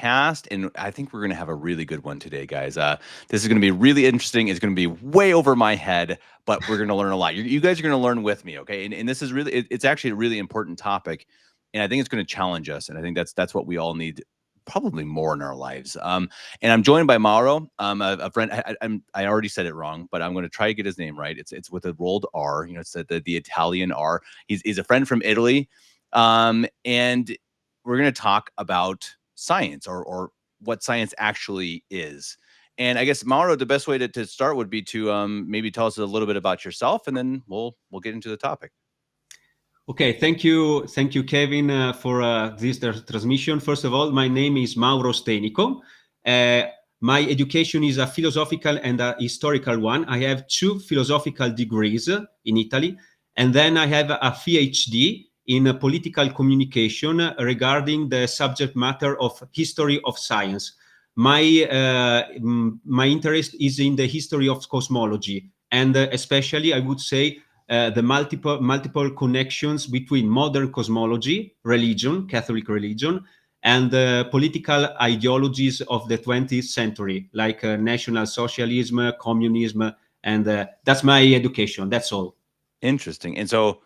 past, and I think we're going to have a really good one today, guys. This is going to be really interesting. It's going to be way over my head, but we're going to learn a lot. You guys are going to learn with me, okay? And this is really, it's actually a really important topic, and I think it's going to challenge us. And I think that's what we all need, probably more in our lives. And I'm joined by Mauro, a friend. I already said it wrong, but I'm going to try to get his name right. It's with a rolled R. You know, it's the Italian R. He's a friend from Italy, and we're going to talk about science or what science actually is. And I guess Mauro, the best way to start would be to maybe tell us a little bit about yourself, and then we'll get into the topic. Okay, thank you, Kevin, for this transmission. First of all, my name is Mauro Stenico. My education is a philosophical and a historical one. I have 2 philosophical degrees in Italy, and then I have a PhD in political communication regarding the subject matter of history of science. My interest is in the history of cosmology, and especially, I would say, the multiple connections between modern cosmology, religion, Catholic religion, and political ideologies of the 20th century, like National Socialism, communism, and that's my education. That's all. Interesting. And so,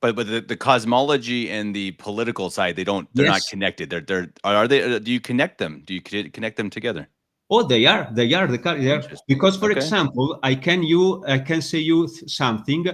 but the cosmology and the political side, they're not Yes. connected. Are they? Do you connect them? Do you connect them together? Oh, they are. Interesting. Because, for Okay. example, I can say you something.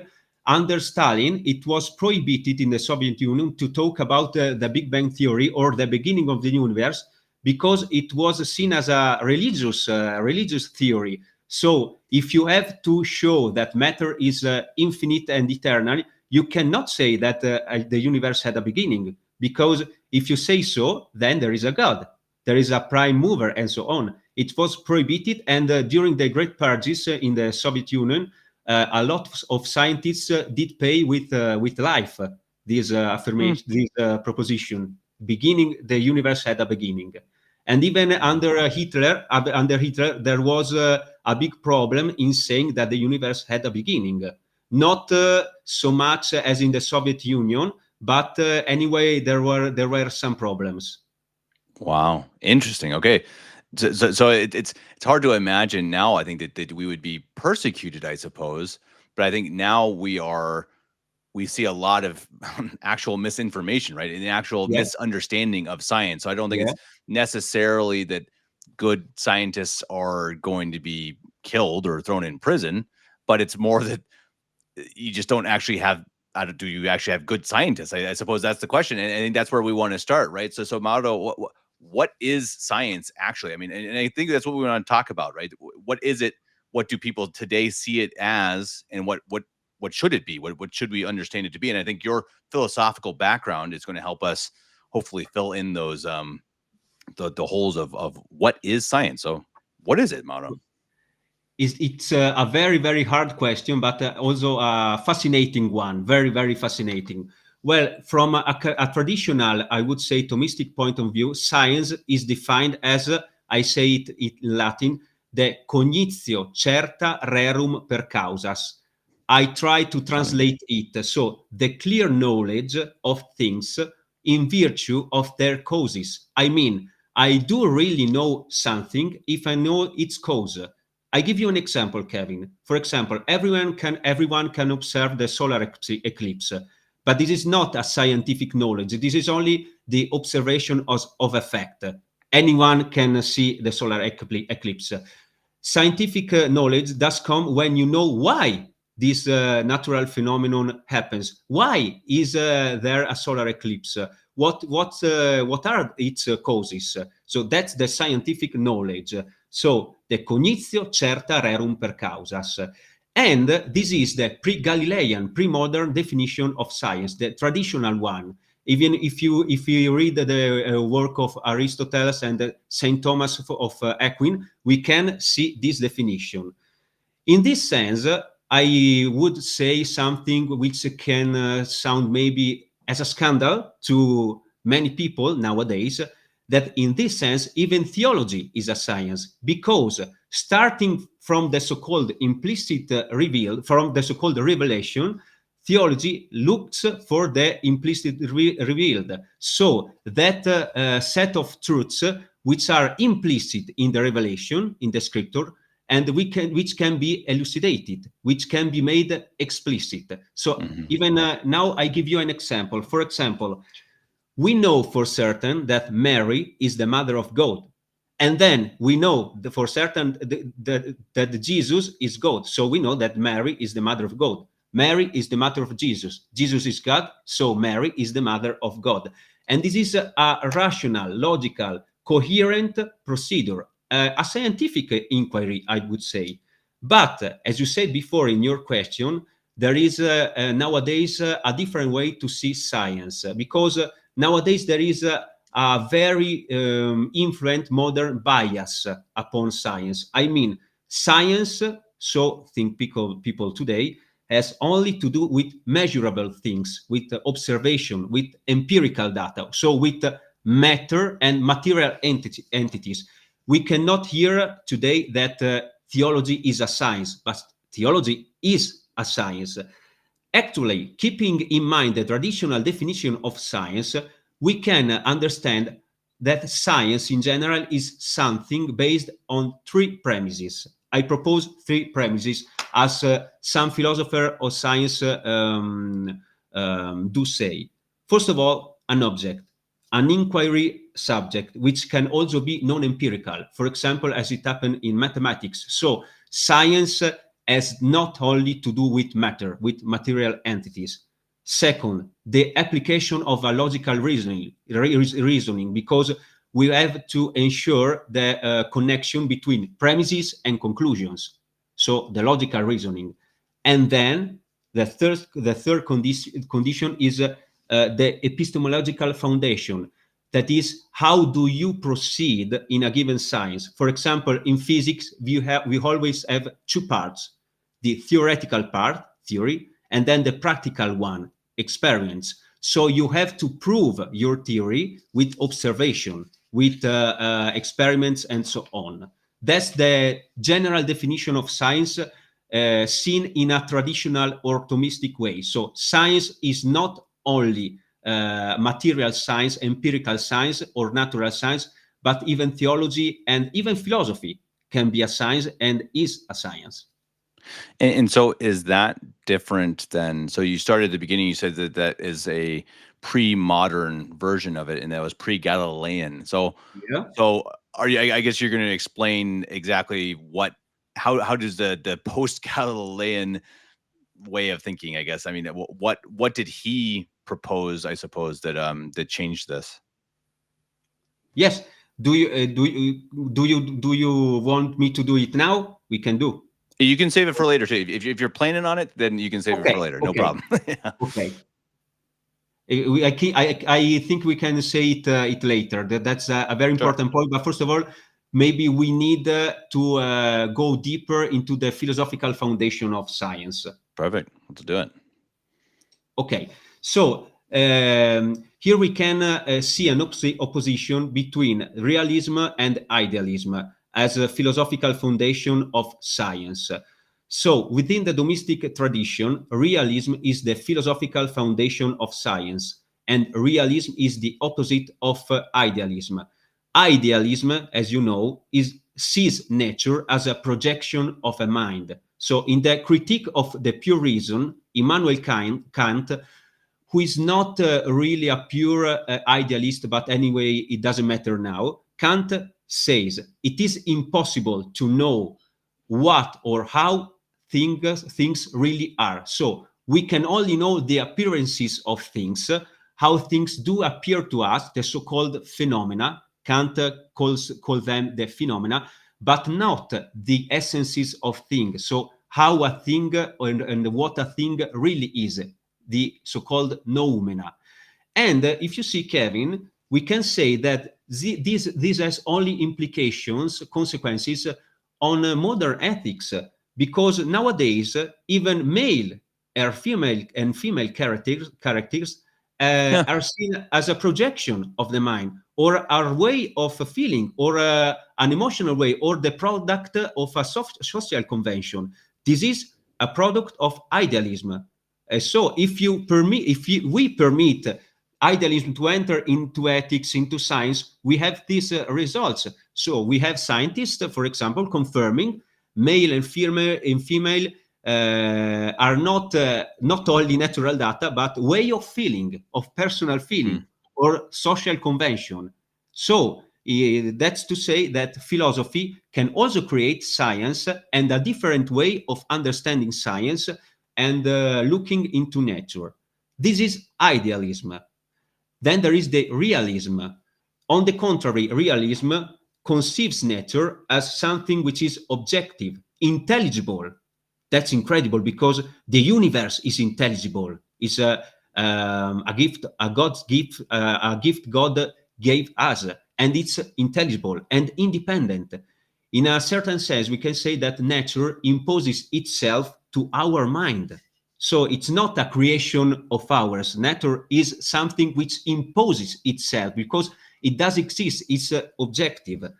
Under Stalin, it was prohibited in the Soviet Union to talk about the Big Bang theory or the beginning of the universe because it was seen as a religious theory. So, if you have to show that matter is infinite and eternal, you cannot say that the universe had a beginning, because if you say so, then there is a God, there is a prime mover, and so on. It was prohibited, and during the Great Purges in the Soviet Union, a lot of scientists did pay with life this affirmation, this proposition. Beginning, the universe had a beginning, and even under Hitler, there was a big problem in saying that the universe had a beginning. Not so much as in the Soviet Union, but anyway, there were some problems. Wow. Interesting. Okay. So it's hard to imagine now. I think that we would be persecuted, I suppose, but I think now we see a lot of actual misinformation, right? And actual Yeah, misunderstanding of science. So I don't think yeah. it's necessarily that good scientists are going to be killed or thrown in prison, but it's more that you just don't actually have. I don't, do you actually have good scientists? I suppose that's the question, and I think that's where we want to start, right? So Mauro, what is science actually? I mean, and I think that's what we want to talk about, right? What is it? What do people today see it as, and what should it be? What should we understand it to be? And I think your philosophical background is going to help us hopefully fill in those the holes of what is science. So what is it, Mauro? It's a very, very hard question, but also a fascinating one. Very, very fascinating. Well, from a traditional, I would say, Thomistic point of view, science is defined as, I say it in Latin, the cognitio certa rerum per causas. I try to Okay. translate it. So, the clear knowledge of things in virtue of their causes. I mean, I do really know something if I know its cause. I give you an example, Kevin. For example, everyone can observe the solar eclipse, but this is not a scientific knowledge. This is only the observation of effect. Anyone can see the solar eclipse. Scientific knowledge does come when you know why this natural phenomenon happens. Why is there a solar eclipse? What are its causes? So that's the scientific knowledge. So the cognitio certa rerum per causas. And this is the pre-Galilean, pre-modern definition of science, the traditional one. Even if you read the work of Aristotle and Saint Thomas of Aquin, we can see this definition. In this sense, I would say something which can sound maybe as a scandal to many people nowadays, that in this sense, even theology is a science, because starting from the so-called implicit reveal, from the so-called revelation, theology looks for the implicit revealed. So that set of truths which are implicit in the revelation, in the scripture, and which can be elucidated, which can be made explicit. So Hmm. even now I give you an example. For example, we know for certain that Mary is the mother of God. And then we know for certain that Jesus is God. So we know that Mary is the mother of God. Mary is the mother of Jesus. Jesus is God. So Mary is the mother of God. And this is a rational, logical, coherent procedure, a scientific inquiry, I would say. But as you said before in your question, there is nowadays a different way to see science because nowadays there is a very influent modern bias upon science. I mean, science, so think people today, has only to do with measurable things, with observation, with empirical data, so with matter and material entities. We cannot hear today that theology is a science, but theology is a science. Actually, keeping in mind the traditional definition of science, we can understand that science in general is something based on three premises. I propose three premises as some philosopher of science do say. First of all, an object, an inquiry subject, which can also be non-empirical, for example, as it happened in mathematics. So science has not only to do with matter, with material entities. Second, the application of a logical reasoning, because we have to ensure the connection between premises and conclusions. So the logical reasoning. And then the third condition is the epistemological foundation. That is, how do you proceed in a given science? For example, in physics, we always have two parts: the theoretical part, theory, and then the practical one, experience. So you have to prove your theory with observation, with experiments, and so on. That's the general definition of science seen in a traditional or Thomistic way. So science is not only material science, empirical science, or natural science, but even theology and even philosophy can be a science and is a science. And so is that different than, so you started at the beginning, you said that that is a pre-modern version of it, and that was pre-Galilean. So Yeah. so are you, I guess you're going to explain exactly what, how does the post-Galilean way of thinking, I guess, I mean, what did he propose, I suppose, that changed this? Yes. Do you want me to do it now? We can do. You can save it for later too. If you're planning on it, then you can save it for Okay. later. No Okay. problem. Yeah. Okay. I think we can say it later. That's a very Sure. important point. But first of all, maybe we need to go deeper into the philosophical foundation of science. Perfect. Let's do it. Okay, so here we can see an opposition between realism and idealism as a philosophical foundation of science. So, within the Thomistic tradition, realism is the philosophical foundation of science, and realism is the opposite of idealism. Idealism, as you know, sees nature as a projection of a mind. So, in the critique of the pure reason, Immanuel Kant, who is not really a pure idealist, but anyway, it doesn't matter now. Kant says it is impossible to know what or how things really are. So we can only know the appearances of things, how things do appear to us, the so-called phenomena. Kant call them the phenomena, but not the essences of things. So how a thing and what a thing really is, the so-called noumena. And if you see, Kevin, we can say that this has only implications, consequences on modern ethics, because nowadays even male and female characters Yeah. are seen as a projection of the mind, or a way of feeling, or an emotional way, or the product of a social convention. This is a product of idealism. So if we permit idealism to enter into ethics, into science, we have these results. So we have scientists, for example, confirming male and female are not only natural data, but way of feeling, of personal feeling, Hmm. or social convention. So that's to say that philosophy can also create science and a different way of understanding science and looking into nature. This is idealism. Then there is the realism. On the contrary, realism conceives nature as something which is objective, intelligible. That's incredible because the universe is intelligible. It's a gift, a God's gift, a gift God gave us, and it's intelligible and independent. In a certain sense, we can say that nature imposes itself to our mind. So it's not a creation of ours. Nature is something which imposes itself because it does exist. It's objective.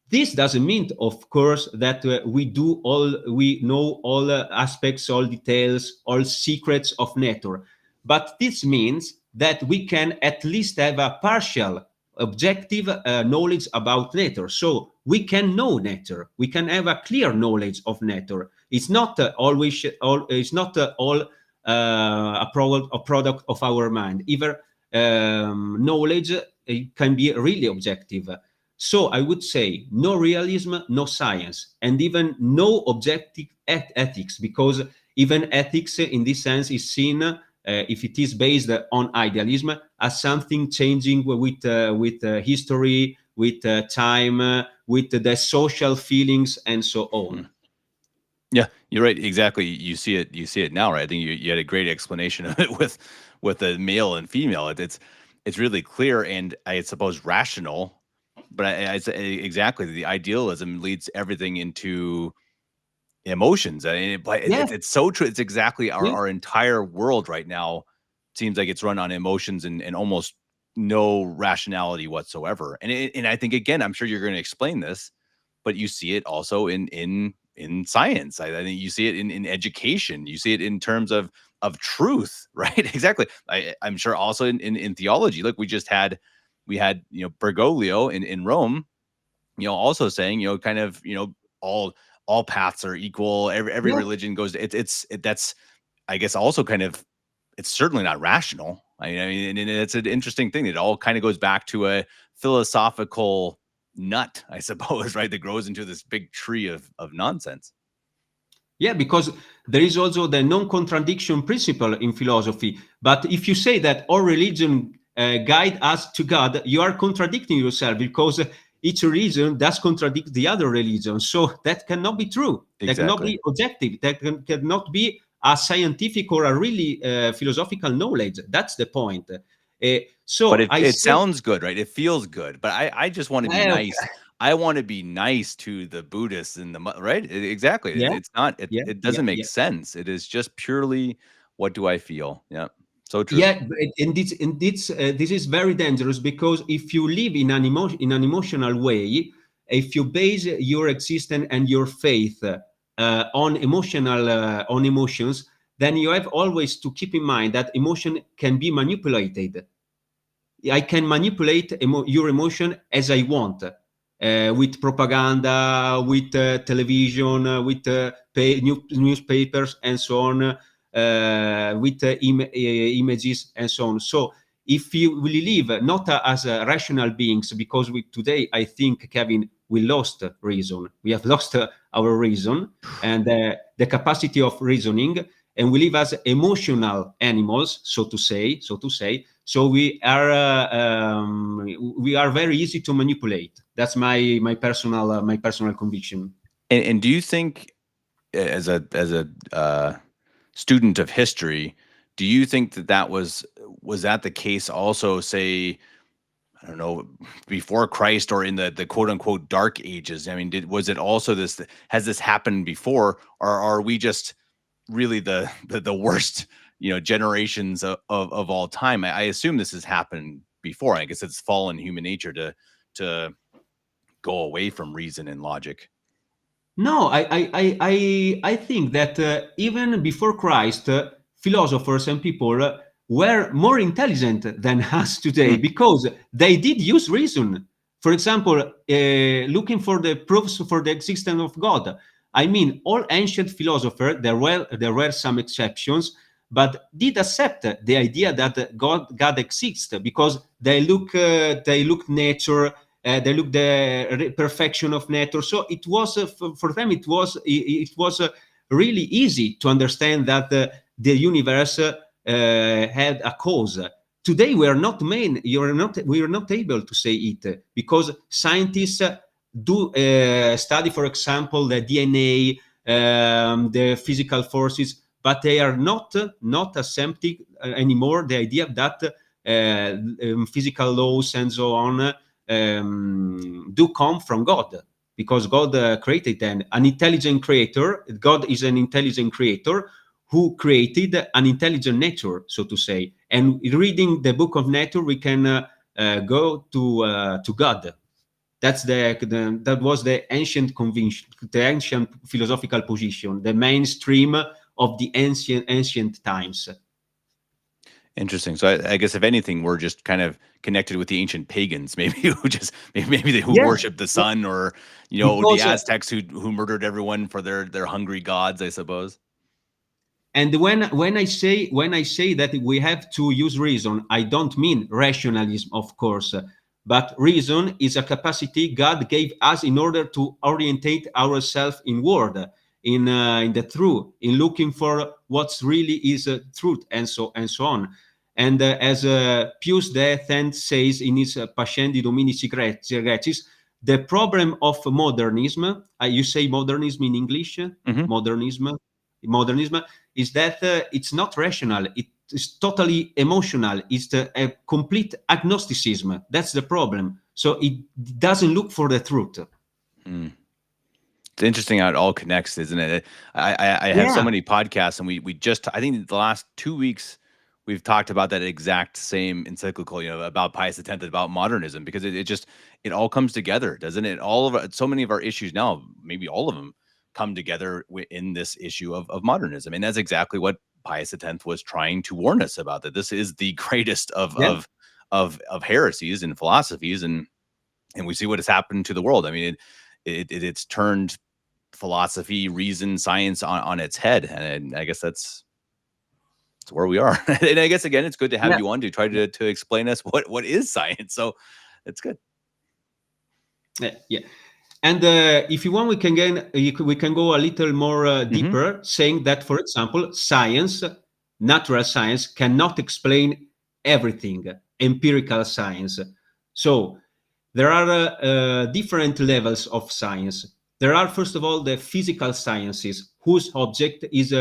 This doesn't mean, of course, that we know all aspects, all details, all secrets of nature. But this means that we can at least have a partial objective knowledge about nature. So we can know nature. We can have a clear knowledge of nature. It's not always all. It's not all a product of our mind. Either knowledge can be really objective. So I would say no realism, no science, and even no objective ethics, because even ethics in this sense is seen, if it is based on idealism, as something changing with history, with time, with the social feelings, and so Hmm. on. Yeah, you're right. Exactly. You see it. You see it now, right? I think you had a great explanation of it with the male and female. It's really clear and I suppose rational, but exactly the idealism leads everything into emotions. I mean, but Yeah, it's so true. It's exactly yeah, our entire world right now seems like it's run on emotions and almost no rationality whatsoever. And I think again, I'm sure you're going to explain this, but you see it also in science. I think you see it in education. You see it in terms of truth, right? Exactly. I'm sure also in theology. Look, we had Bergoglio in Rome, also saying, kind of, all paths are equal. Every yeah. religion goes. That's I guess also kind of it's certainly not rational. I mean, and it's an interesting thing. It all kind of goes back to a philosophical nut, I suppose, right? That grows into this big tree of nonsense. Yeah, because there is also the non-contradiction principle in philosophy. But if you say that all religion guide us to God, you are contradicting yourself because each religion does contradict the other religion. So that cannot be true. That cannot Exactly. be objective. Cannot be a scientific or a really philosophical knowledge. That's the point. But So I it say, sounds good, right? It feels good, but I just wanna be nice. I wanna be nice to the Buddhists and the mu right? Exactly. yeah, It's not yeah, it yeah, doesn't make yeah. sense. It is just purely, "What do I feel?" Yeah. So true. Yeah, this is very dangerous because if you live in an emotional way, if you base your existence and your faith on emotions, then you have always to keep in mind that emotion can be manipulated. I can manipulate your emotion as I want, with propaganda, with television, with newspapers, and so on, with images and so on. So, if you will live not as rational beings, because today I think, Kevin, we lost reason. We have lost our reason and the capacity of reasoning, and we live as emotional animals, so to say. So we are very easy to manipulate. That's my personal conviction. And do you think as a student of history, do you think that was that the case also, say, I don't know, before Christ or in the quote unquote dark ages? I mean, was it also this has this happened before, or are we just really the worst, generations of all time? I assume this has happened before. I guess it's fallen human nature to go away from reason and logic. No, I think that even before Christ, philosophers and people were more intelligent than us today because they did use reason. For example, looking for the proofs for the existence of God. I mean, all ancient philosophers, there were some exceptions, but did accept the idea that God exists because they look nature, they look the perfection of nature. So it was for them it was really easy to understand that the universe had a cause. Today we are not able to say it because scientists do study, for example, the DNA, the physical forces, but they are not accepting anymore the idea that physical laws and so on do come from God, because God created an intelligent creator. God is an intelligent creator who created an intelligent nature, so to say. And reading the book of nature, we can go to God. That was the ancient conviction, the ancient philosophical position, the mainstream of the ancient times. Interesting. So I guess if anything, we're just kind of connected with the ancient pagans, maybe maybe they who Yeah, worship the yeah. sun, or the Because Aztecs who murdered everyone for their hungry gods, I suppose. and when I say that we have to use reason, I don't mean rationalism, of course, but reason is a capacity God gave us in order to orientate ourselves inward, in the truth, in looking for what's really is truth, and so on. And as Pius X says in his Pascendi Domini Secretis, the problem of modernism, you say modernism in English, Hmm. modernism is that it's not rational. It is totally emotional. It's a complete agnosticism. That's the problem. So it doesn't look for the truth. Mm. It's interesting how it all connects, isn't it? I have so Yeah, many podcasts, and we just, I think the last 2 weeks we've talked about that exact same encyclical, about Pius X, about modernism, because it just it all comes together, doesn't it? All of so many of our issues now, maybe all of them, come together in this issue of modernism, and that's exactly what Pius X was trying to warn us about. That this is the greatest of yeah, of heresies and philosophies, and we see what has happened to the world. I mean, it's turned philosophy, reason, science on its head, and I guess that's where we are. And I guess again, it's good to have yeah, you on to try to explain us what is science. So it's good. yeah. And if you want, we can go a little more Hmm. deeper, saying that, for example, science, natural science, cannot explain everything. Empirical science. So there are different levels of science. There are, first of all, the physical sciences, whose object is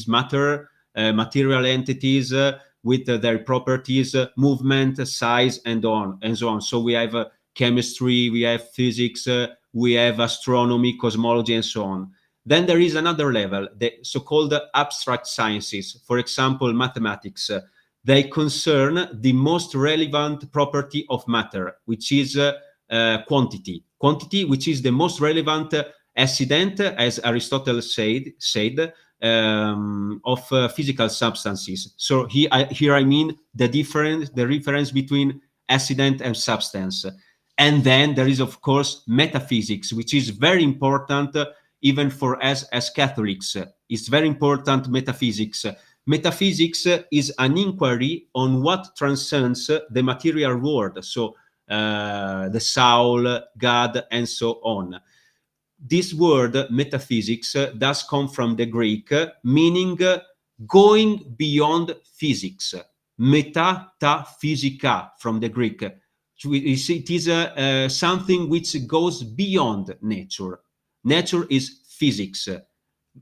matter, material entities with their properties, movement, size, and on and so on. So we have chemistry, we have physics, we have astronomy, cosmology, and so on. Then there is another level, the so-called abstract sciences. For example, mathematics. They concern the most relevant property of matter, which is quantity. Quantity, which is the most relevant accident, as Aristotle said of physical substances. So here I mean the reference between accident and substance. And then there is, of course, metaphysics, which is very important even for us as Catholics. It's very important, metaphysics. Metaphysics is an inquiry on what transcends the material world, so the soul, God, and so on. This word metaphysics does come from the Greek, meaning going beyond physics. Meta ta physica from the Greek. So it is something which goes beyond nature. Nature is physics.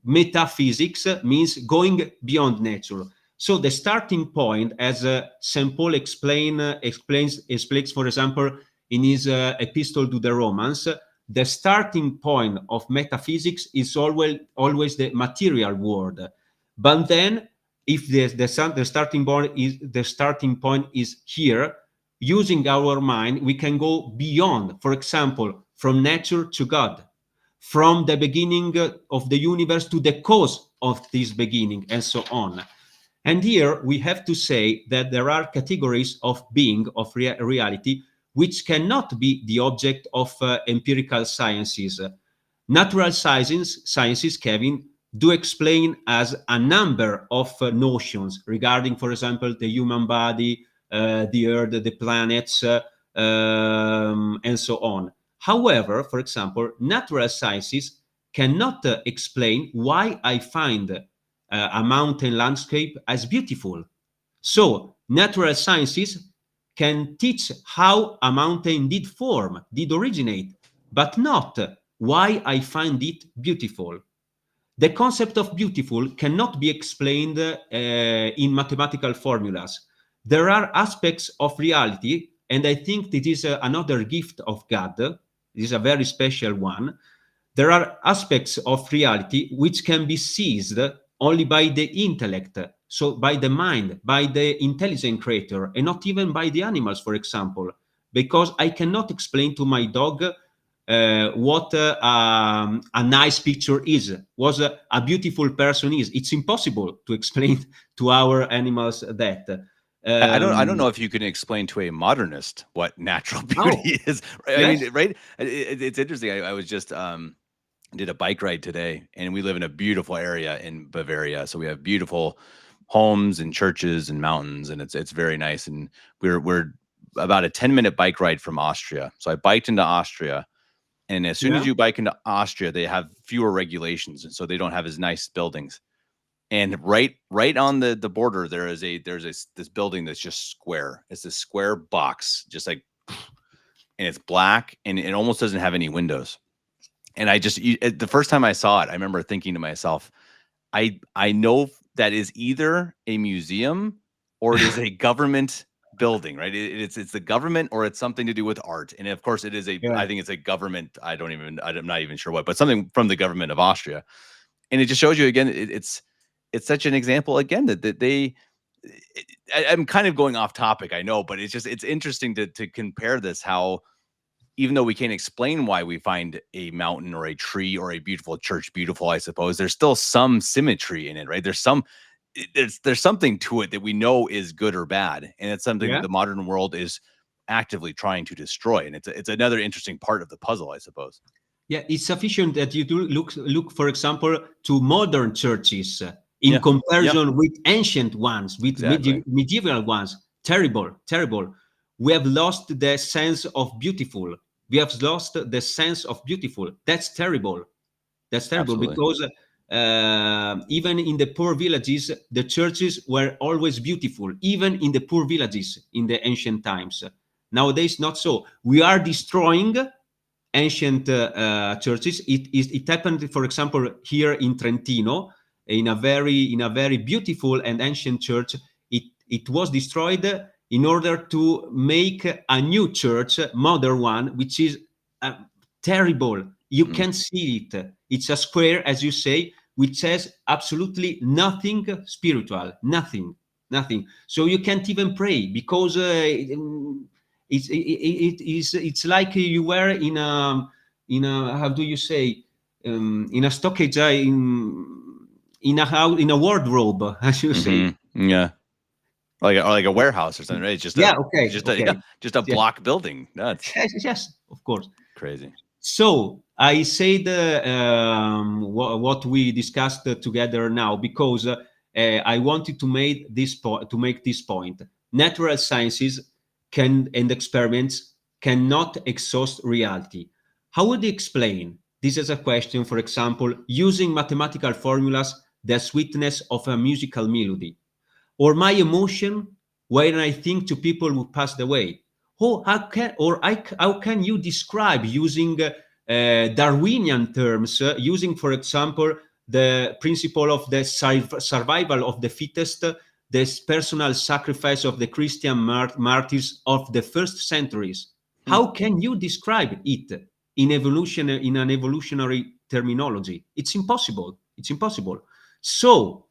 Metaphysics means going beyond nature. So the starting point, as St. Paul explains, for example, in his epistle to the Romans, the starting point of metaphysics is always the material world. But then, if the starting point is here, using our mind, we can go beyond. For example, from nature to God, from the beginning of the universe to the cause of this beginning, and so on. And here we have to say that there are categories of being, of reality, which cannot be the object of empirical sciences. Natural sciences, Kevin, do explain as a number of notions regarding, for example, the human body, the earth, the planets, and so on. However, for example, natural sciences cannot explain why I find a mountain landscape as beautiful. So, natural sciences can teach how a mountain did form, did originate, but not why I find it beautiful. The concept of beautiful cannot be explained in mathematical formulas. There are aspects of reality, and I think this is another gift of God. This is a very special one. There are aspects of reality which can be seized only by the intellect, so by the mind, by the intelligent creator, and not even by the animals, for example, because I cannot explain to my dog what a nice picture is, what a beautiful person is. It's impossible to explain to our animals that. I don't know if you can explain to a modernist what natural Oh, beauty is. Right? I yes, mean, right? It's interesting. I was just did a bike ride today, and we live in a beautiful area in Bavaria. So we have beautiful homes and churches and mountains, and it's very nice. And we're about a 10-minute bike ride from Austria. So I biked into Austria, and as soon as yeah, you bike into Austria, they have fewer regulations, and so they don't have as nice buildings. And right on the border, this building that's just square. It's this square box, just like, and it's black, and it almost doesn't have any windows. And the first time I saw it, I remember thinking to myself, I know that is either a museum or it is a government building, right? It's the government, or it's something to do with art. And of course, yeah, I think it's a government. I'm not even sure what, but something from the government of Austria. And it just shows you again, it's such an example again that they. I'm kind of going off topic, I know, but it's interesting to compare this, how even though we can't explain why we find a mountain or a tree or a beautiful church beautiful, I suppose there's still some symmetry in it, right? There's something to it that we know is good or bad, and it's something that yeah. the modern world is actively trying to destroy, and it's another interesting part of the puzzle, I suppose. Yeah, it's sufficient that you do look, for example, to modern churches in Yeah, yeah, comparison with ancient ones, with exactly. medieval ones. Terrible, terrible. We have lost the sense of beautiful. We have lost the sense of beautiful. That's terrible. That's terrible Absolutely. because even in the poor villages, the churches were always beautiful, even in the poor villages in the ancient times. Nowadays, not so. We are destroying ancient churches. It happened, for example, here in Trentino, in a very beautiful and ancient church. It was destroyed in order to make a new church, modern one, which is uh, terrible. You Mm. can see it. It's a square, as you say, which has absolutely nothing spiritual, nothing, nothing. So you can't even pray because it's like you were in a how do you say, in a stockage, in a house, in a wardrobe, as you say. Yeah, like a warehouse or something, right? It's just Yeah, a okay, just a yeah, okay. just a Yeah, block building. That's yes, yes, of course. crazy. So I said what we discussed together now because I wanted to make this point. Natural sciences can and experiments cannot exhaust reality. How would you explain this as a question? For example, using mathematical formulas, the sweetness of a musical melody, or my emotion when I think to people who passed away. How can you describe using Darwinian terms, using, for example, the principle of the survival of the fittest, the personal sacrifice of the Christian martyrs of the first centuries? Hmm. How can you describe it in an evolutionary terminology? It's impossible. It's impossible. So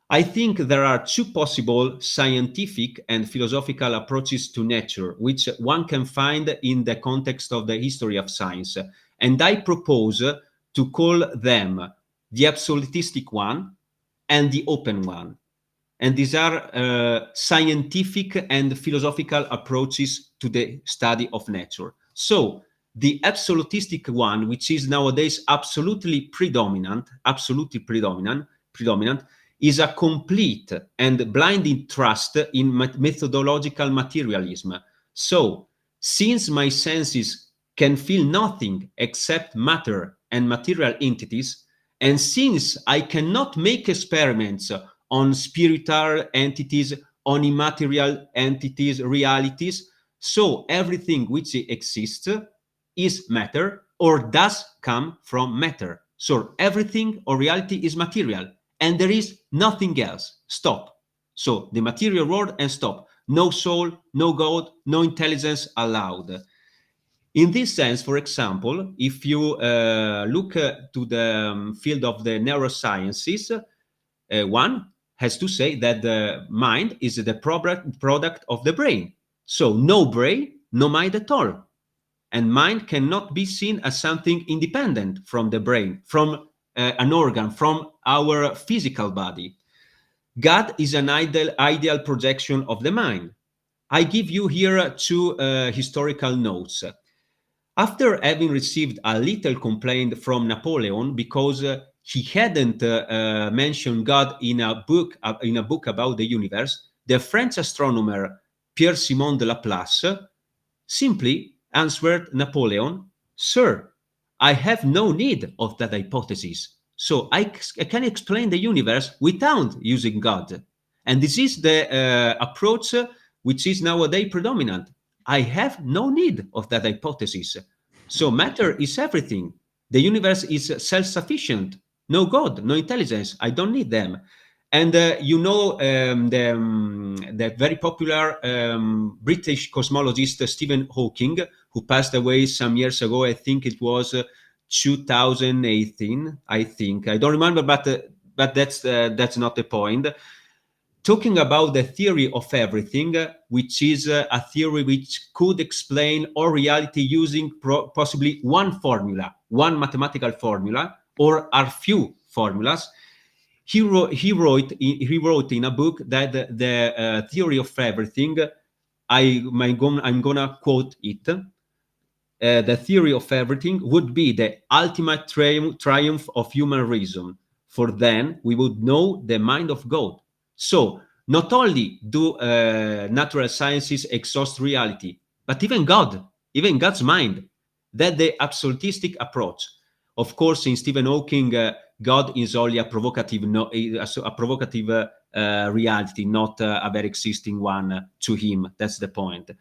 I think there are two possible scientific and philosophical approaches to nature, which one can find in the context of the history of science. And I propose to call them the absolutistic one and the open one. and these are scientific and philosophical approaches to the study of nature. So the absolutistic one, which is nowadays predominant, is a complete and blinding trust in methodological materialism. So, since my senses can feel nothing except matter and material entities, and since I cannot make experiments on spiritual entities, on immaterial entities, realities, so everything which exists is matter or does come from matter. So everything or reality is material and there is nothing else. Stop. So the material world and stop. No soul, no God, no intelligence allowed. In this sense, for example, if you look to the field of the neurosciences, one has to say that the mind is the product of the brain. So no brain, no mind at all. And mind cannot be seen as something independent from the brain, from an organ, from our physical body. God is an ideal projection of the mind. I give you here two historical notes. After having received a little complaint from Napoleon because he hadn't mentioned God in a book about the universe, the French astronomer Pierre Simon de Laplace simply answered Napoleon, "Sir, I have no need of that hypothesis. So I can explain the universe without using God." And this is the approach which is nowadays predominant. I have no need of that hypothesis. So matter is everything. The universe is self-sufficient. No God, no intelligence. I don't need them. And the very popular British cosmologist Stephen Hawking, who passed away some years ago. I think it was 2018. I think I don't remember, but that's not the point. Talking about the theory of everything, which is a theory which could explain all reality using possibly one formula, one mathematical formula, or a few formulas. He wrote in a book that the theory of everything, I'm gonna quote it. The theory of everything would be the ultimate triumph of human reason, for then we would know the mind of God. So not only do natural sciences exhaust reality, but even God's mind. That the absolutistic approach. Of course, in Stephen Hawking, God is only a provocative, reality, not a very existing one to him. That's the point.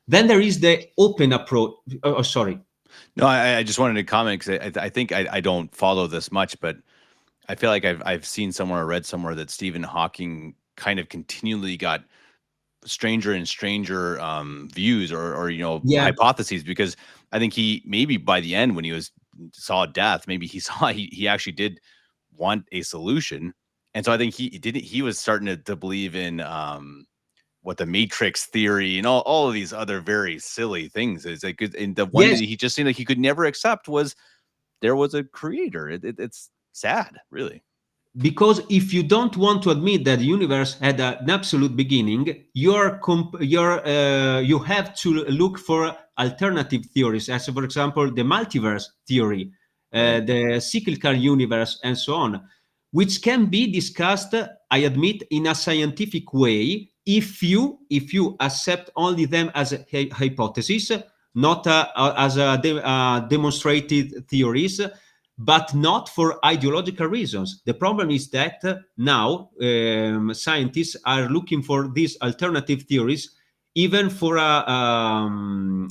Then there is the open approach. Oh, sorry. No, I just wanted to comment because I think I don't follow this much, but I feel like I've seen somewhere or read somewhere that Stephen Hawking kind of continually got stranger and stranger views or Yeah. hypotheses, because I think he, maybe by the end when he saw death, maybe he saw he actually did want a solution. And so I think he was starting to believe in what the matrix theory and all of these other very silly things is like. And the one that Yes, he just seemed like he could never accept was there was a creator. It's sad, really. because if you don't want to admit that the universe had an absolute beginning, you have to look for alternative theories, as for example the multiverse theory, Right. the cyclical universe, and so on, which can be discussed, I admit, in a scientific way if you accept only them as a hypothesis, not as demonstrated theories, but not for ideological reasons. The problem is that now scientists are looking for these alternative theories, even for an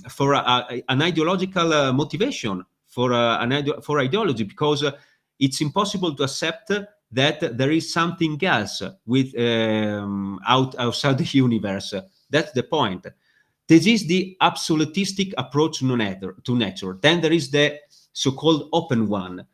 ideological motivation, for ideology, because it's impossible to accept that there is something else outside the universe. That's the point. This is the absolutistic approach to nature. Then there is the so-called open one,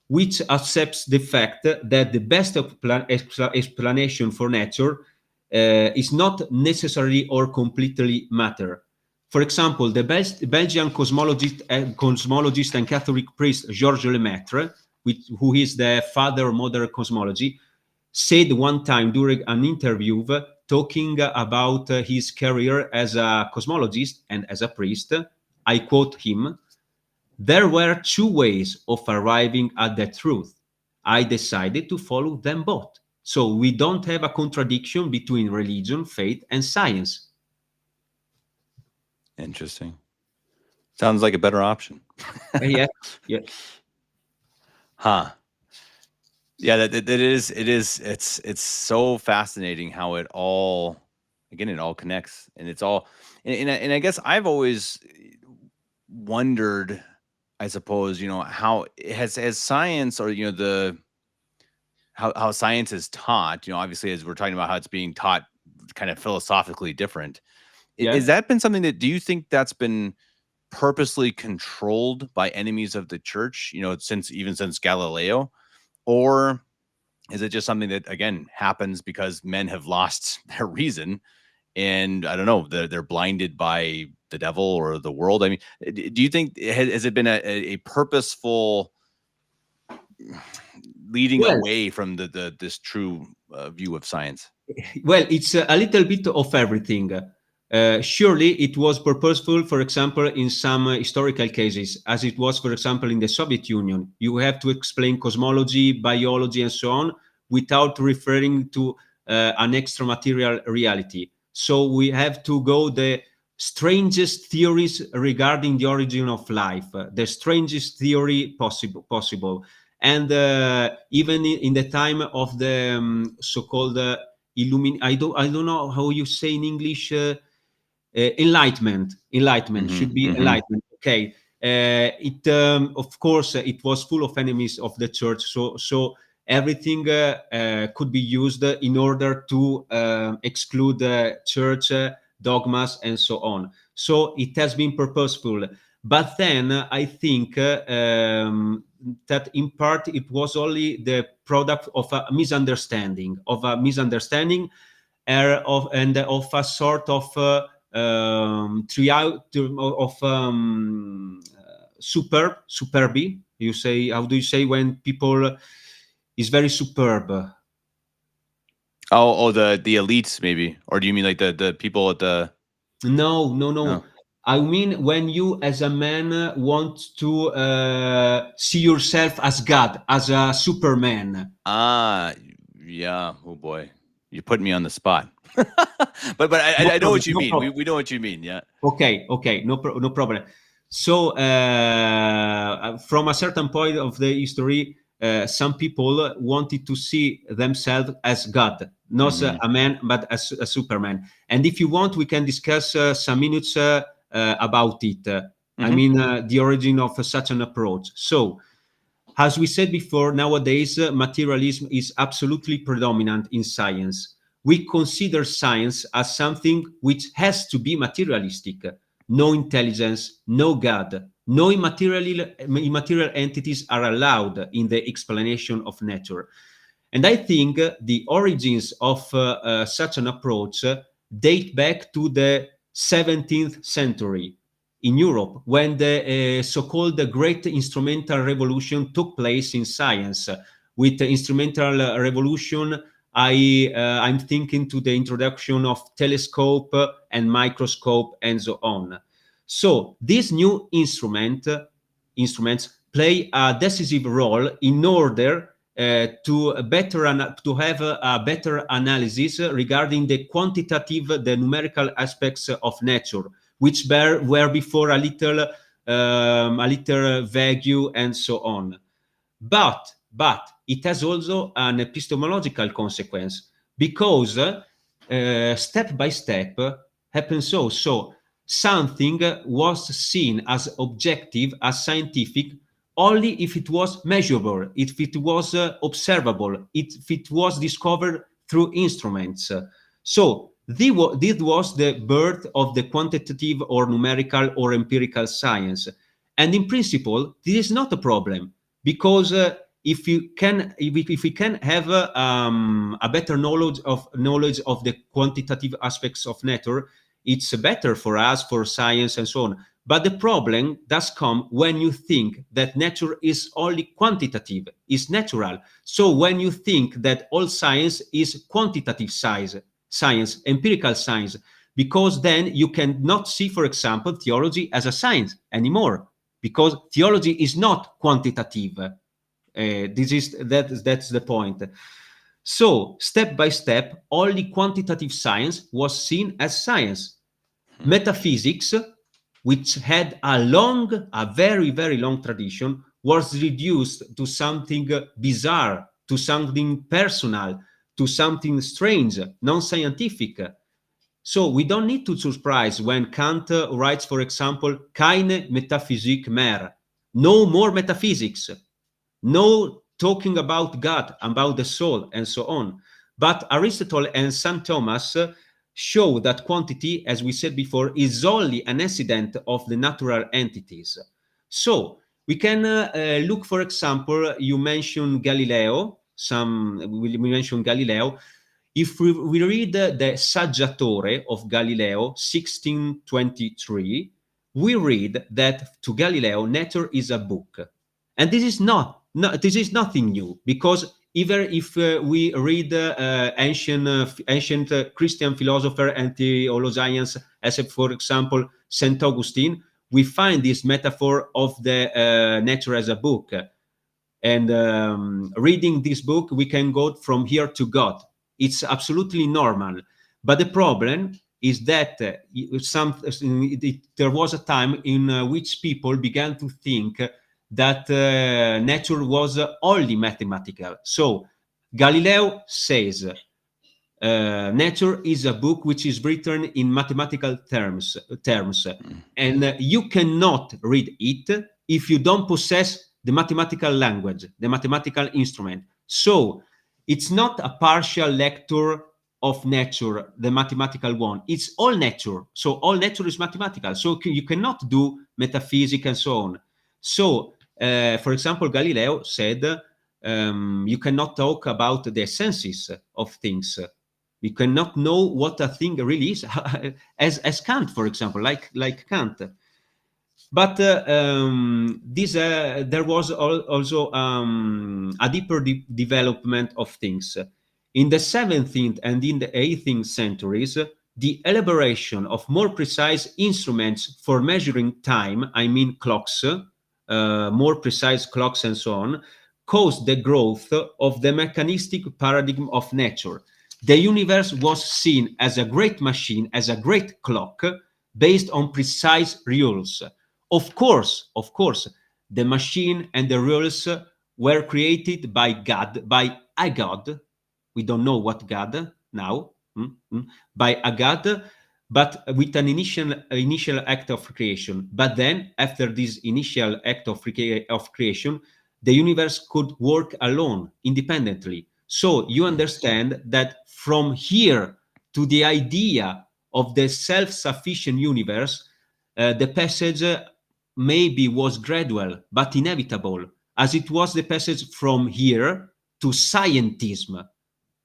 which accepts the fact that the best explanation for nature is not necessarily or completely matter. For example, the Belgian cosmologist and Catholic priest Georges Lemaitre, who is the father of modern cosmology, said one time during an interview, talking about his career as a cosmologist and as a priest. I quote him: "There were two ways of arriving at the truth. I decided to follow them both. So we don't have a contradiction between religion, faith, and science." Interesting. Sounds like a better option. Yeah, yeah. Huh. Yeah, that is it is it's so fascinating how it all, again, it all connects, and it's all, and I guess I've always wondered, I suppose, how has science, or the how science is taught, obviously, as we're talking about how it's being taught kind of philosophically different. Is Yeah. that been something that, do you think that's been purposely controlled by enemies of the church, since Galileo? Or is it just something that, again, happens because men have lost their reason, and I don't know, they're blinded by the devil or the world? I mean, do you think, has it been a purposeful leading Well, away from this true view of science? well, it's a little bit of everything. Surely it was purposeful, for example, in some historical cases, as it was, for example, in the Soviet Union. You have to explain cosmology, biology, and so on without referring to an extra material reality. So we have to go the strangest theories regarding the origin of life, the strangest theory possible. And even in the time of the so-called I don't know how you say in English, enlightenment Hmm. should be Hmm. enlightenment. Okay. It of course it was full of enemies of the church, so everything could be used in order to exclude church dogmas and so on. So it has been purposeful, but then I think that in part it was only the product of a misunderstanding, and of a sort of of superby. You say, how do you say when people is very superb? Oh, the elites, maybe, or do you mean like the people at the? No, no, Oh, no. I mean, when you, as a man, want to see yourself as God, as a Superman. ah, yeah. Oh boy, you put me on the spot. But I know what you No mean. We problem. we know what you mean. Yeah. Okay, okay, no problem. So, from a certain point of the history, some people wanted to see themselves as God, not Hmm. a man, but as a Superman. And if you want, we can discuss some minutes about it. I Hmm. mean, the origin of such an approach. So, as we said before, nowadays materialism is absolutely predominant in science. We consider science as something which has to be materialistic. No intelligence, no God, no immaterial entities are allowed in the explanation of nature. And I think the origins of such an approach date back to the 17th century in Europe, when the so-called Great Instrumental Revolution took place in science. With the instrumental revolution, I'm thinking to the introduction of telescope and microscope and so on. So these new instruments play a decisive role in order to have a better analysis regarding the quantitative, the numerical aspects of nature, which were before a little vague and so on. But it has also an epistemological consequence, because step by step happens so. So something was seen as objective, as scientific, only if it was measurable, if it was observable, if it was discovered through instruments. So this was the birth of the quantitative or numerical or empirical science. And in principle, this is not a problem, because if we can have a better knowledge of the quantitative aspects of nature, it's better for us, for science and so on. But the problem does come when you think that nature is only quantitative, is natural. So when you think that all science is quantitative science, empirical science, because then you cannot see, for example, theology as a science anymore, because theology is not quantitative. That's the point. So step by step, only quantitative science was seen as science. Hmm. Metaphysics, which had a very, very long tradition, was reduced to something bizarre, to something personal, to something strange, non-scientific. So we don't need to surprise when Kant writes, for example, keine Metaphysik mehr, no more metaphysics, no talking about God, about the soul, and so on. But Aristotle and St. Thomas show that quantity, as we said before, is only an accident of the natural entities. So we can look, for example, you mentioned Galileo. We mentioned Galileo. If we read the Saggiatore of Galileo, 1623, we read that to Galileo, nature is a book. And this is this is nothing new, because even if we read ancient Christian philosopher and theologians, as for example Saint Augustine, we find this metaphor of the nature as a book. And reading this book, we can go from here to God. It's absolutely normal. But the problem is that there was a time in which people began to think that nature was only mathematical. So Galileo says nature is a book which is written in mathematical terms, Hmm. and you cannot read it if you don't possess the mathematical language, the mathematical instrument. So it's not a partial lecture of nature, the mathematical one. It's all nature. So all nature is mathematical. So you cannot do metaphysics and so on. So, for example, Galileo said you cannot talk about the essences of things. We cannot know what a thing really is, as Kant, for example, like Kant. But there was also a deeper development of things. In the 17th and in the 18th centuries, the elaboration of more precise instruments for measuring time, I mean clocks, more precise clocks and so on, caused the growth of the mechanistic paradigm of nature. The universe was seen as a great machine, as a great clock, based on precise rules. Of course, the machine and the rules were created by God, by a God. We don't know what God now, by a God, but with an initial act of creation. But then, after this initial act of creation, the universe could work alone, independently. So you understand that from here to the idea of the self-sufficient universe, the passage maybe was gradual but inevitable, as it was the passage from here to scientism.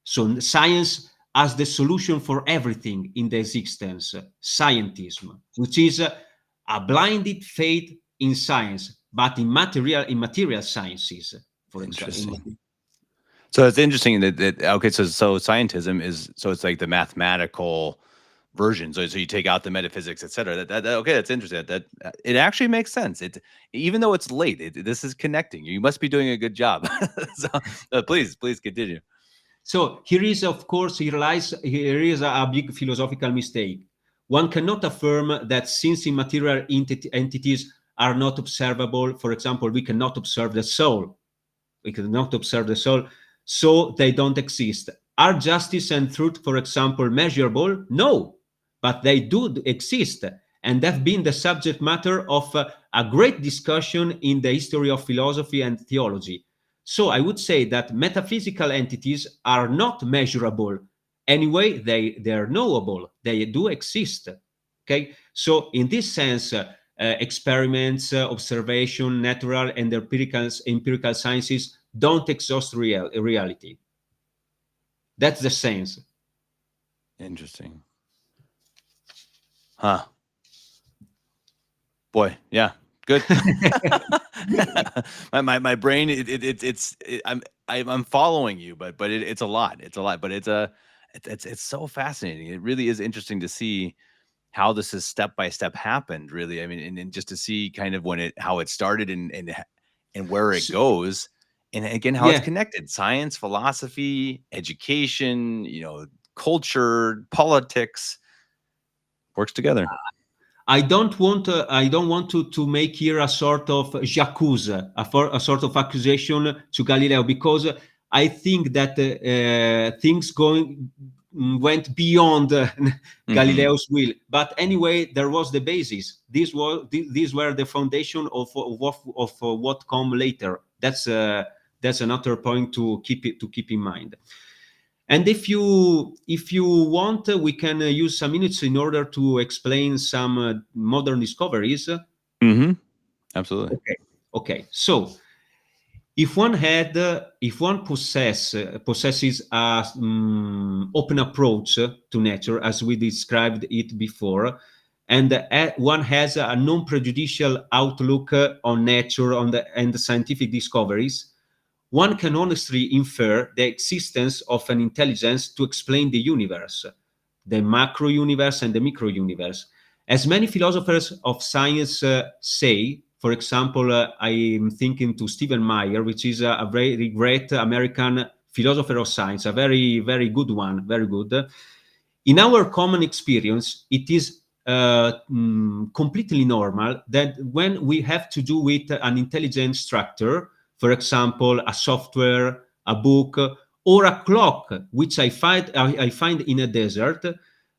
So science as the solution for everything in the existence, scientism, which is a blinded faith in science, but in material sciences, for example. Interesting. So it's interesting that okay, so scientism is so it's like the mathematical version. So you take out the metaphysics, et cetera. Okay, that's interesting. That it actually makes sense. It even though it's late, this is connecting. You must be doing a good job. So please continue. So here is, of course, here is a big philosophical mistake. One cannot affirm that since immaterial entities are not observable, for example, we cannot observe the soul. We cannot observe the soul, so they don't exist. Are justice and truth, for example, measurable? No, but they do exist, and have been the subject matter of a great discussion in the history of philosophy and theology. So I would say that metaphysical entities are not measurable. Anyway, they are knowable. They do exist. Okay, so in this sense, experiments, observation, natural and empirical sciences don't exhaust reality. That's the sense. Interesting. Huh. Boy, yeah, good. My brain, I'm following you, but it's a lot. It's a lot, but it's so fascinating. It really is interesting to see how this is step by step happened, really. I mean, and just to see kind of how it started and where it So, goes. And again, how it's yeah, connected. Science, philosophy, education, culture, politics works together. I don't want to make here a sort of j'accuse, a sort of accusation to Galileo, because I think that things going went beyond Hmm. Galileo's will. But anyway, there was the basis. These were the foundation of what come later. That's another point to keep in mind. And if you want, we can use some minutes in order to explain some modern discoveries. Hmm. Absolutely. Okay. Okay. So if one possesses a open approach to nature, as we described it before, and one has a non-prejudicial outlook on nature, and the scientific discoveries, one can honestly infer the existence of an intelligence to explain the universe, the macro universe and the micro universe. As many philosophers of science say, for example, I'm thinking to Stephen Meyer, which is a very great American philosopher of science, a very, very good one, very good. In our common experience, it is completely normal that when we have to do with an intelligent structure, for example, a software, a book, or a clock, which I find in a desert,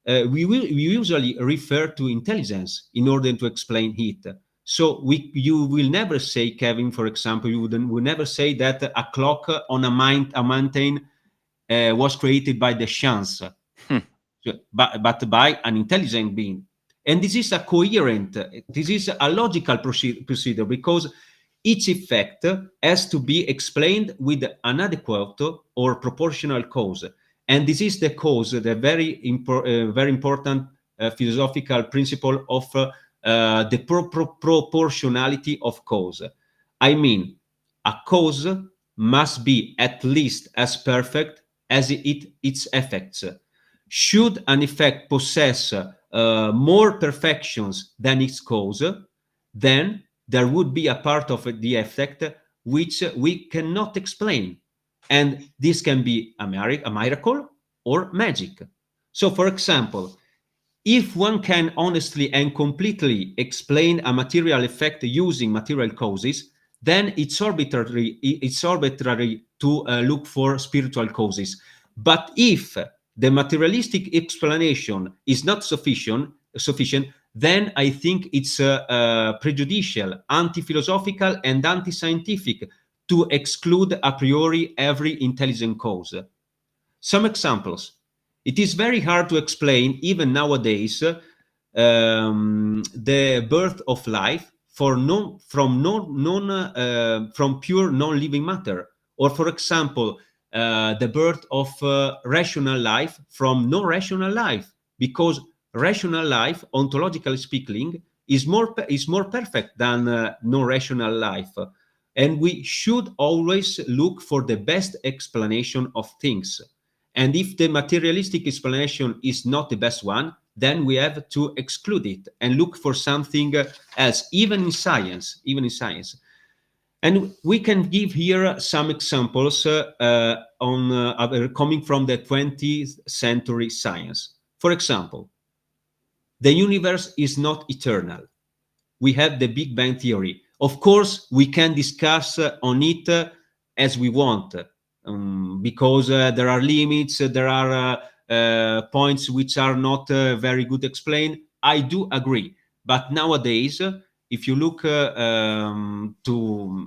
we usually refer to intelligence in order to explain it. So you will never say, Kevin, for example, will never say that a clock on a mountain was created by the chance, Hmm. but by an intelligent being. And this is a coherent, this is a logical procedure, because each effect has to be explained with an adequate or proportional cause. And this is the cause, the very important philosophical principle of the proportionality of cause. I mean, a cause must be at least as perfect as its effects. Should an effect possess more perfections than its cause, then there would be a part of the effect which we cannot explain. And this can be a miracle or magic. So, for example, if one can honestly and completely explain a material effect using material causes, then it's arbitrary to look for spiritual causes. But if the materialistic explanation is not sufficient, then I think it's prejudicial, anti-philosophical, and anti-scientific to exclude a priori every intelligent cause. Some examples. It is very hard to explain, even nowadays, the birth of life from pure non-living matter, or, for example, the birth of rational life from non-rational life, because rational life, ontologically speaking, is more perfect than non-rational life, and we should always look for the best explanation of things. And if the materialistic explanation is not the best one, then we have to exclude it and look for something else, even in science, And we can give here some examples coming from the 20th century science. For example, the universe is not eternal. We have the Big Bang Theory. Of course, we can discuss on it as we want, because there are limits, there are points which are not very good explained. I do agree. But nowadays, if you look to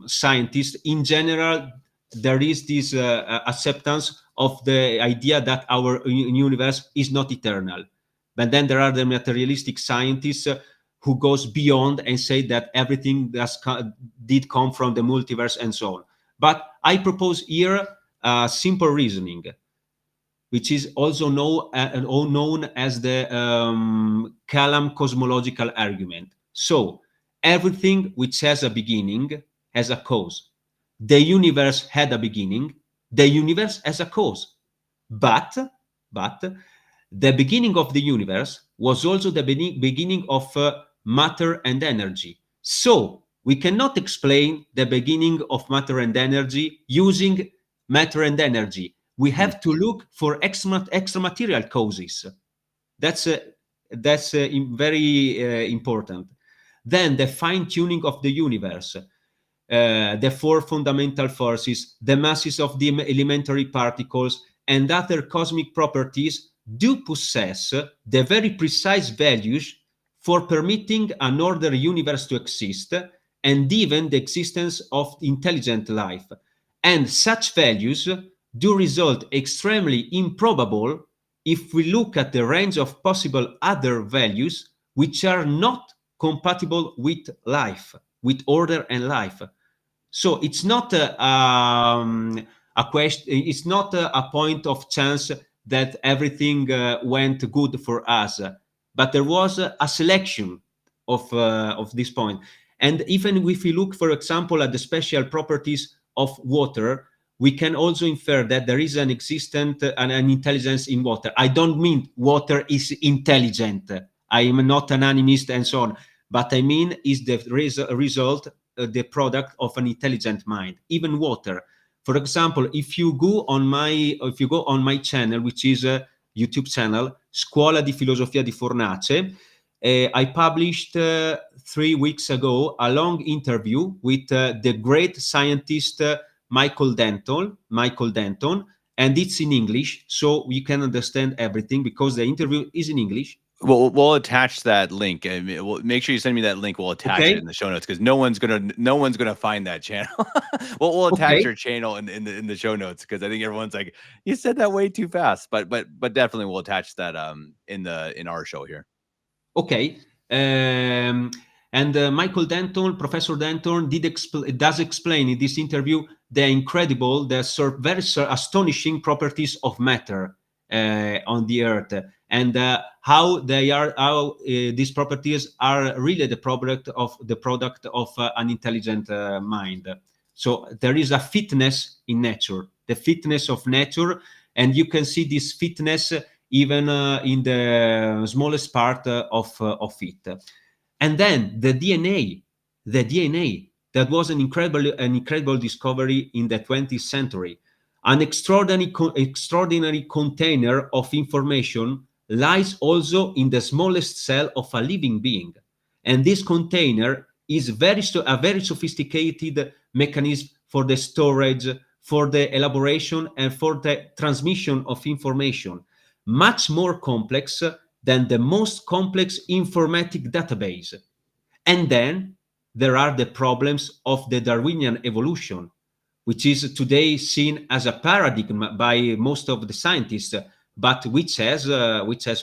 scientists in general, there is this acceptance of the idea that our universe is not eternal. But then there are the materialistic scientists who goes beyond and say that everything did come from the multiverse and so on. But I propose here a simple reasoning, which is also known as the Kalam cosmological argument. So, Everything which has a beginning has a cause. The universe had a beginning. The universe has a cause. But, but the beginning of the universe was also the beginning of matter and energy. So we cannot explain the beginning of matter and energy using matter and energy. We Mm. have to look for extra material causes. That's very important. Then the fine tuning of the universe, the four fundamental forces, the masses of the elementary particles, and other cosmic properties do possess the very precise values for permitting an order universe to exist and even the existence of intelligent life. And such values do result extremely improbable if we look at the range of possible other values which are not compatible with life, with order and life. So it's not a question. It's not a point of chance that everything went good for us, but there was a selection of this point. And even if we look, for example, at the special properties of water, we can also infer that there is an existent an intelligence in water. I don't mean water is intelligent. I am not an animist and so on, but I mean is the result, the product of an intelligent mind. Even water. For example, if you go on my channel, which is a YouTube channel, Scuola di Filosofia di Fornace, I published 3 weeks ago a long interview with the great scientist Michael Denton, and it's in English, so you can understand everything because the interview is in English. We'll attach that link. I mean, we'll make sure you send me that link. We'll attach it Okay, in the show notes because no one's gonna find that channel. We'll attach okay, your channel in the show notes because I think everyone's like, you said that way too fast. But definitely we'll attach that in our show here. okay. And Michael Denton, Professor Denton, does explain in this interview the incredible, very astonishing properties of matter on the Earth, and how these properties are really the product of an intelligent mind. So there is a fitness in nature, the fitness of nature, and you can see this fitness even in the smallest part of it. And then the DNA that was an incredible discovery in the 20th century, an extraordinary container of information lies also in the smallest cell of a living being, and this container is a very sophisticated mechanism for the storage, for the elaboration, and for the transmission of information, much more complex than the most complex informatic database. And then there are the problems of the Darwinian evolution, which is today seen as a paradigm by most of the scientists, but which has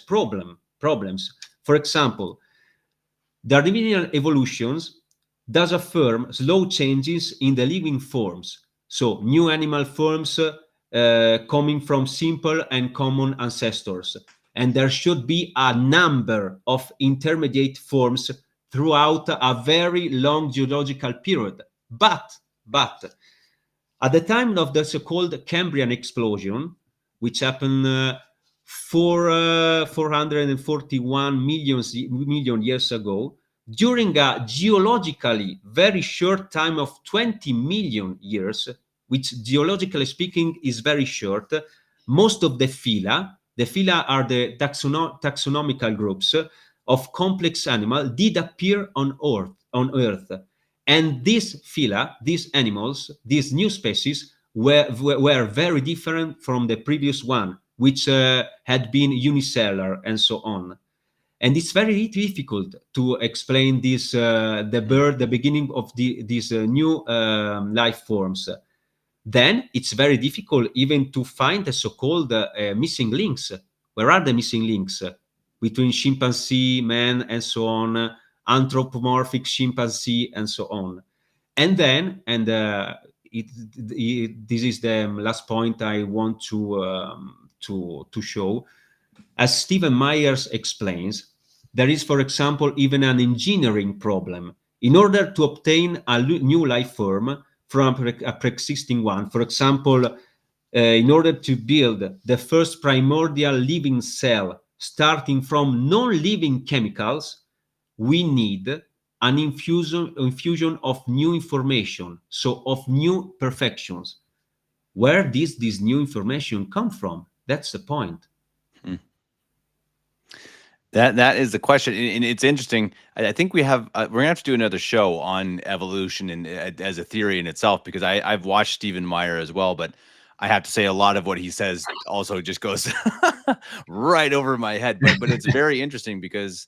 problems. For example, Darwinian evolutions does affirm slow changes in the living forms, so new animal forms coming from simple and common ancestors. And there should be a number of intermediate forms throughout a very long geological period. But at the time of the so-called Cambrian explosion, which happened 441 million years ago, during a geologically very short time of 20 million years, which geologically speaking is very short, most of the phyla are the taxonomical groups of complex animals, did appear on Earth. And these phyla, these animals, these new species were very different from the previous one, which had been unicellular and so on. And it's very difficult to explain this, the beginning of these new life forms. Then it's very difficult even to find the so-called missing links. Where are the missing links between chimpanzee, man, and so on, anthropomorphic chimpanzee, and so on? And then, this is the last point I want to show. As Stephen Myers explains, there is, for example, even an engineering problem In order to obtain a new life form from a pre-existing one, for example, in order to build the first primordial living cell starting from non-living chemicals, we need an infusion of new information, so of new perfections. Where does this new information come from? That's the point. Hmm. That is the question, and it's interesting. I think we're gonna have to do another show on evolution and as a theory in itself, because I've watched Stephen Meyer as well, but I have to say a lot of what he says also just goes right over my head. But it's very interesting because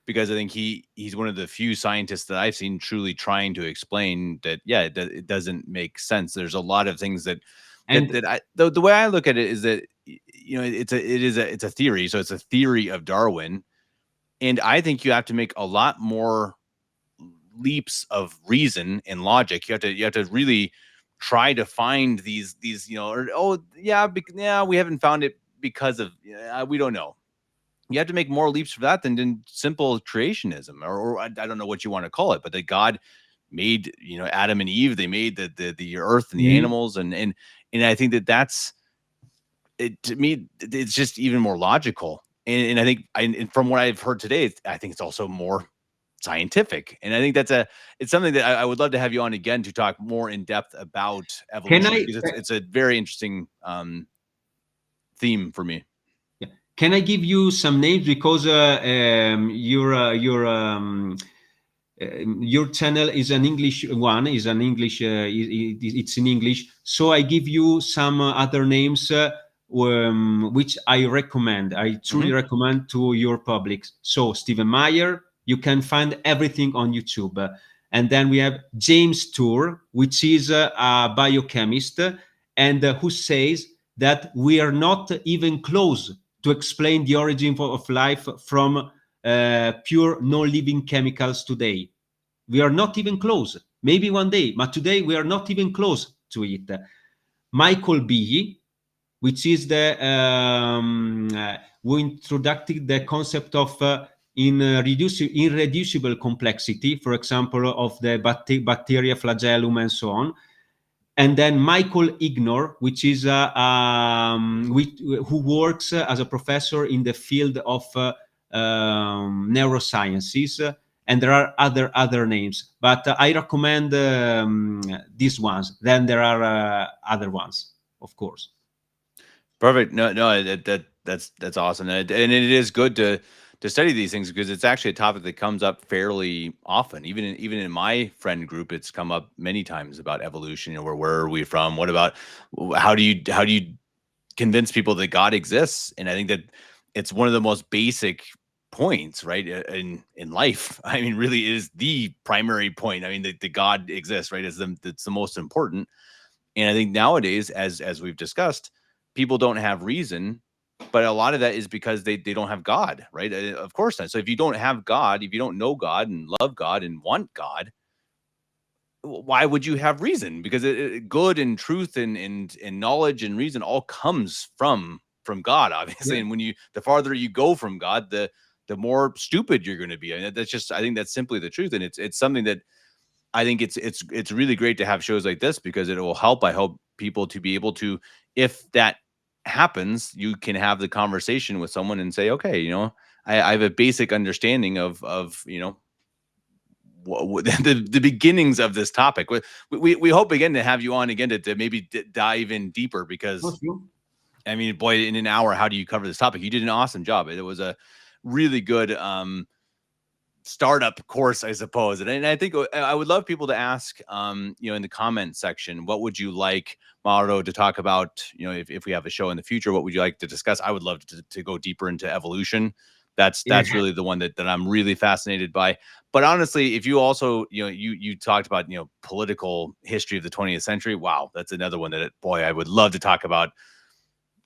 I think he's one of the few scientists that I've seen truly trying to explain that, yeah, it doesn't make sense. There's a lot of things And the way I look at it is that it's a theory, so it's a theory of Darwin, and I think you have to make a lot more leaps of reason and logic. You have to really try to find these or, oh yeah, yeah, we haven't found it because of, we don't know. You have to make more leaps for that than simple creationism, or I don't know what you want to call it, but that God made, Adam and Eve, they made the earth and the Mhm. animals, and I think that's it. To me, it's just even more logical, and I think and from what I've heard today, I think it's also more scientific, and I think it's something that I would love to have you on again to talk more in depth about Can evolution, I because it's a very interesting theme for me. yeah. Can I give you some names because your channel is an English one, is an English, it's in English. So I give you some other names which I recommend. I truly Hmm. recommend to your public. So Stephen Meyer, you can find everything on YouTube. And then we have James Tour, which is a biochemist, and who says that we are not even close to explain the origin of life from pure non-living chemicals today. We are not even close. Maybe one day, but today we are not even close to it. Michael B., which is the who introduced the concept of irreducible complexity, for example, of the bacteria flagellum and so on. And then Michael Ignor, which is who works as a professor in the field of neurosciences, and there are other names, but I recommend these ones. Then there are other ones, of course. Perfect. No, no, that's awesome, and it is good to study these things, because it's actually a topic that comes up fairly often. Even in my friend group, it's come up many times about evolution. Where are we from? What about, how do you convince people that God exists? And I think that it's one of the most basic points, right, in life. I mean, really, it is the primary point. I mean, the God exists, right? It's the most important. And I think nowadays, as we've discussed, people don't have reason, but a lot of that is because they don't have God, right? Of course not. So if you don't have God, if you don't know God and love God and want God, why would you have reason? Because good and truth and knowledge and reason all comes from God, obviously. Yeah. And the farther you go from God, the more stupid you're going to be. And that's just, I think that's simply the truth. And it's something that I think it's really great to have shows like this, because it will help, I hope, people to be able to, if that happens, you can have the conversation with someone and say, okay, I have a basic understanding of the beginnings of this topic. We hope again to have you on again to maybe dive in deeper, Oh, because sure. I mean, boy, in an hour, how do you cover this topic? You did an awesome job. It was a really good startup course, I suppose. And I think I would love people to ask, in the comment section, what would you like Mauro to talk about? If we have a show in the future, what would you like to discuss? I would love to go deeper into evolution. Yeah. That's really the one that I'm really fascinated by. But honestly, if you also, you talked about, political history of the 20th century. Wow, that's another one that, boy, I would love to talk about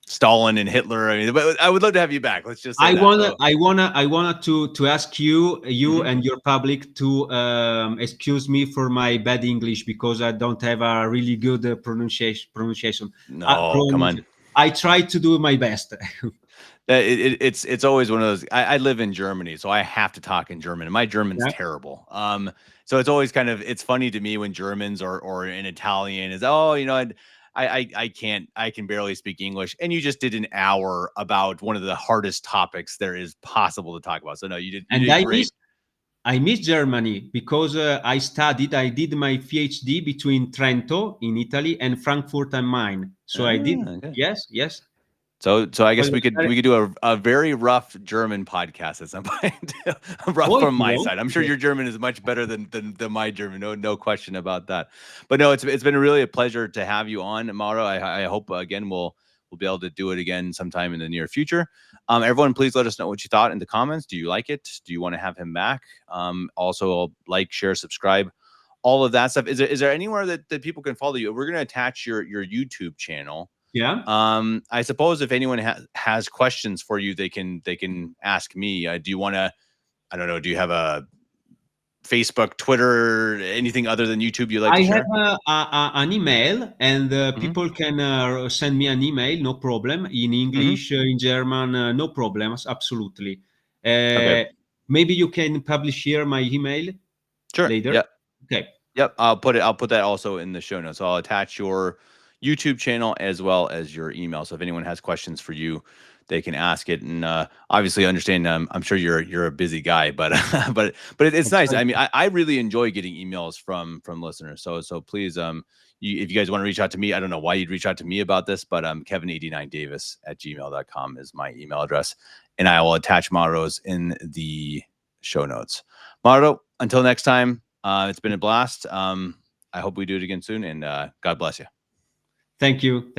Stalin and Hitler. I mean, but I would love to have you back. Let's just say I that. wanna, So, I wanna, I wanna to ask you mhm. and your public to excuse me for my bad English because I don't have a really good pronunciation. No, come on. I try to do my best. It's always one of those. I live in Germany, so I have to talk in German, and my German's Yeah. terrible. So it's always kind of it's funny to me when Germans or in Italian is, oh, I can't, I can barely speak English, and you just did an hour about one of the hardest topics there is possible to talk about. So no, you And did great. I miss Germany because I did my PhD between Trento in Italy and Frankfurt am Main. So I did, Ah, okay. yes, yes. So I Well, guess we could do a very rough German podcast at some point. Rough oh, if from you my want. side. I'm sure your German is much better than my German. No question about that. But no, it's been really a pleasure to have you on, Mauro. I hope again we'll be able to do it again sometime in the near future. Everyone, please let us know what you thought in the comments. Do you like it? Do you want to have him back? Also, like, share, subscribe, all of that stuff. Is there anywhere that people can follow you? We're going to attach your YouTube channel. Yeah. I suppose if anyone has questions for you, they can ask me. Do you want to? I don't know. Do you have a Facebook, Twitter, anything other than YouTube you'd like I to have share? an email, and Hmm. people can send me an email, no problem, in Hmm. English, in German, no problems, absolutely. Okay. Uh, Maybe you can publish here my email Sure. later. Yeah. Okay, Yep, I'll put that also in the show notes. So I'll attach your YouTube channel as well as your email. So if anyone has questions for you, they can ask it. And obviously, understand. I'm sure you're a busy guy, but it's I'll nice. try I mean, to. I really enjoy getting emails from listeners. So please, if you guys want to reach out to me, I don't know why you'd reach out to me about this, but Kevin89Davis@gmail.com is my email address, and I will attach Mauro's in the show notes. Mauro, until next time, it's been a blast. I hope we do it again soon, and God bless you. Thank you.